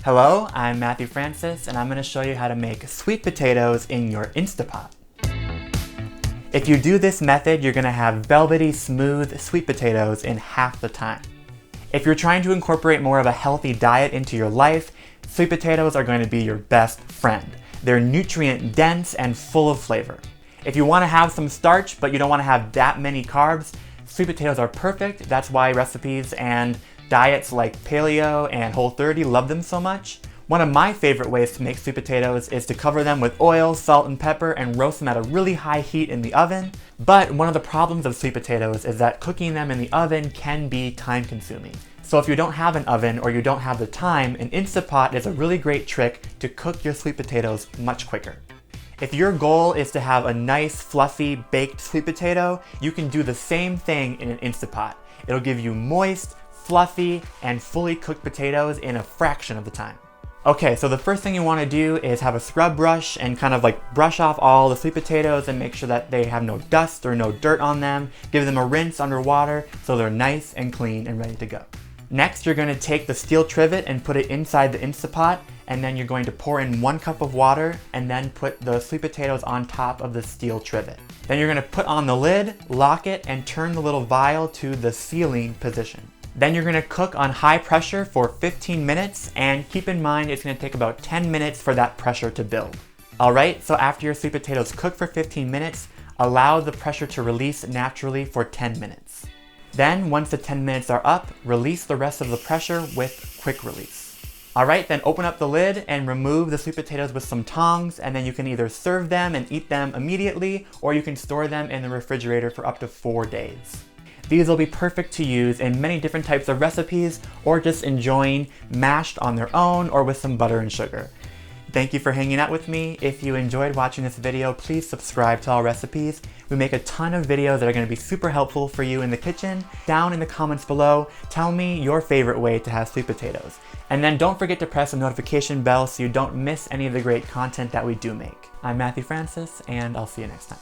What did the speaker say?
Hello, I'm Matthew Francis, and I'm going to show you how to make sweet potatoes in your Instapot. If you do this method, you're going to have velvety, smooth sweet potatoes in half the time. If you're trying to incorporate more of a healthy diet into your life, sweet potatoes are going to be your best friend. They're nutrient dense and full of flavor. If you want to have some starch, but you don't want to have that many carbs, sweet potatoes are perfect. That's why recipes and diets like Paleo and Whole30 love them so much. One of my favorite ways to make sweet potatoes is to cover them with oil, salt, and pepper and roast them at a really high heat in the oven. But one of the problems of sweet potatoes is that cooking them in the oven can be time consuming. So if you don't have an oven or you don't have the time, an Instapot is a really great trick to cook your sweet potatoes much quicker. If your goal is to have a nice, fluffy, baked sweet potato, you can do the same thing in an Instapot. It'll give you moist, fluffy, and fully cooked potatoes in a fraction of the time. Okay, so the first thing you want to do is have a scrub brush and kind of like brush off all the sweet potatoes and make sure that they have no dust or no dirt on them. Give them a rinse under water so they're nice and clean and ready to go. Next, you're going to take the steel trivet and put it inside the Instapot, and then you're going to pour in 1 cup of water and then put the sweet potatoes on top of the steel trivet. Then you're going to put on the lid, lock it, and turn the little vial to the sealing position. Then you're going to cook on high pressure for 15 minutes, and keep in mind it's going to take about 10 minutes for that pressure to build. Alright, so after your sweet potatoes cook for 15 minutes, allow the pressure to release naturally for 10 minutes. Then, once the 10 minutes are up, release the rest of the pressure with quick release. Alright, then open up the lid and remove the sweet potatoes with some tongs, and then you can either serve them and eat them immediately, or you can store them in the refrigerator for up to 4 days. These will be perfect to use in many different types of recipes, or just enjoying mashed on their own or with some butter and sugar. Thank you for hanging out with me. If you enjoyed watching this video, please subscribe to Allrecipes. We make a ton of videos that are going to be super helpful for you in the kitchen. Down in the comments below, tell me your favorite way to have sweet potatoes. And then don't forget to press the notification bell so you don't miss any of the great content that we do make. I'm Matthew Francis, and I'll see you next time.